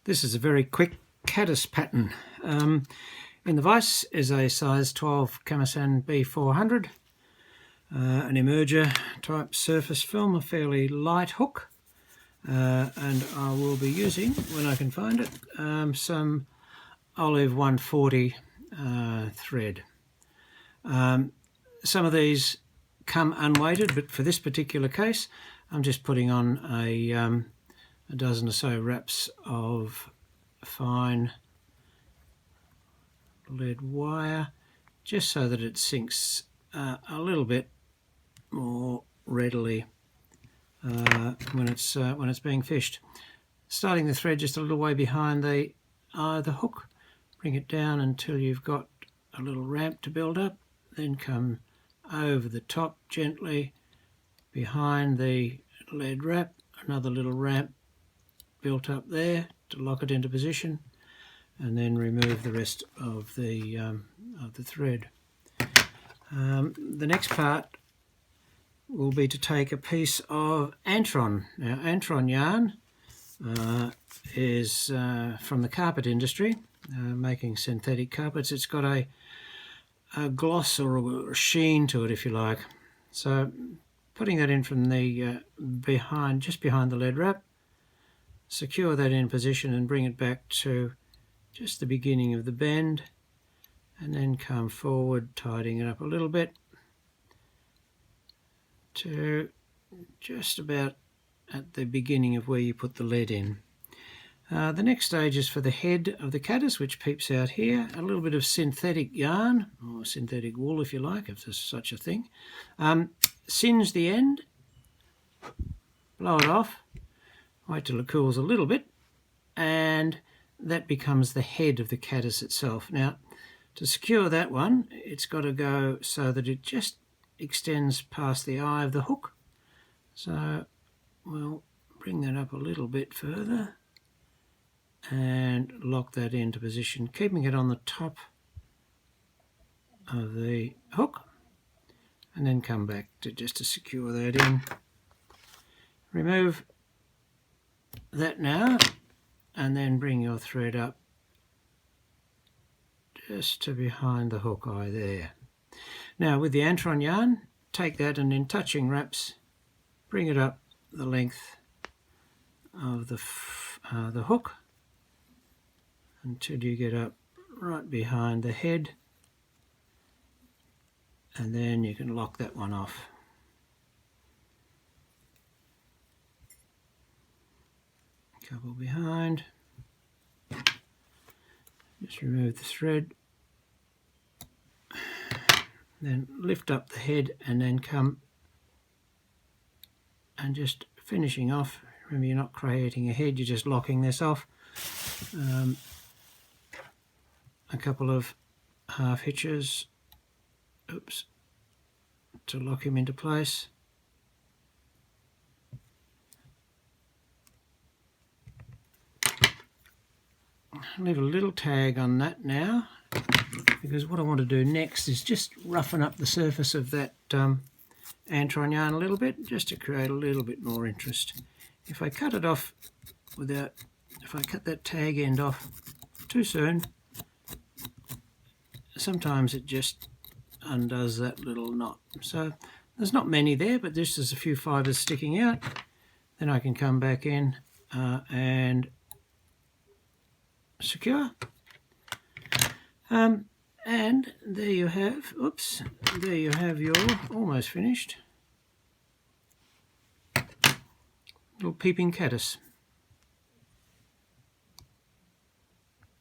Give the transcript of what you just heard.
This is a very quick caddis pattern. In the vise is a size 12 Camasan B400, an emerger type surface film, a fairly light hook, and I will be using, when I can find it, some olive 140 thread. Some of these come unweighted, but for this particular case I'm just putting on a dozen or so wraps of fine lead wire, just so that it sinks a little bit more readily when it's being fished. Starting the thread just a little way behind the eye of the hook, bring it down until you've got a little ramp to build up, then come over the top gently behind the lead wrap, another little ramp built up there to lock it into position, and then remove the rest of the thread. The next part will be to take a piece of Antron. Now, Antron yarn is from the carpet industry, making synthetic carpets. It's got a gloss or a sheen to it, if you like. So putting that in from the just behind the lead wrap, secure that in position and bring it back to just the beginning of the bend, and then come forward, tidying it up a little bit to just about at the beginning of where you put the lead in. The next stage is for the head of the caddis, which peeps out here. A little bit of synthetic yarn, or synthetic wool if you like, if there's such a thing. Singe the end, blow it off, wait till it cools a little bit, and that becomes the head of the caddis itself. Now, to secure that one, it's got to go so that it just extends past the eye of the hook. So we'll bring that up a little bit further and lock that into position, keeping it on the top of the hook, and then come back to secure that in. Remove that now, and then bring your thread up just to behind the hook eye there. Now, with the Antron yarn, take that and in touching wraps, bring it up the length of the hook until you get up right behind the head, and then you can lock that one off. Couple behind, just remove the thread, then lift up the head, and then come and just finishing off. Remember, you're not creating a head, you're just locking this off. A couple of half hitches, to lock him into place. Leave a little tag on that now, because what I want to do next is just roughen up the surface of that Antron yarn a little bit, just to create a little bit more interest. If I cut it off if I cut that tag end off too soon, sometimes it just undoes that little knot. So there's not many there, but this is a few fibres sticking out. Then I can come back in and secure, and there you have, there you have your almost finished little peeping caddis.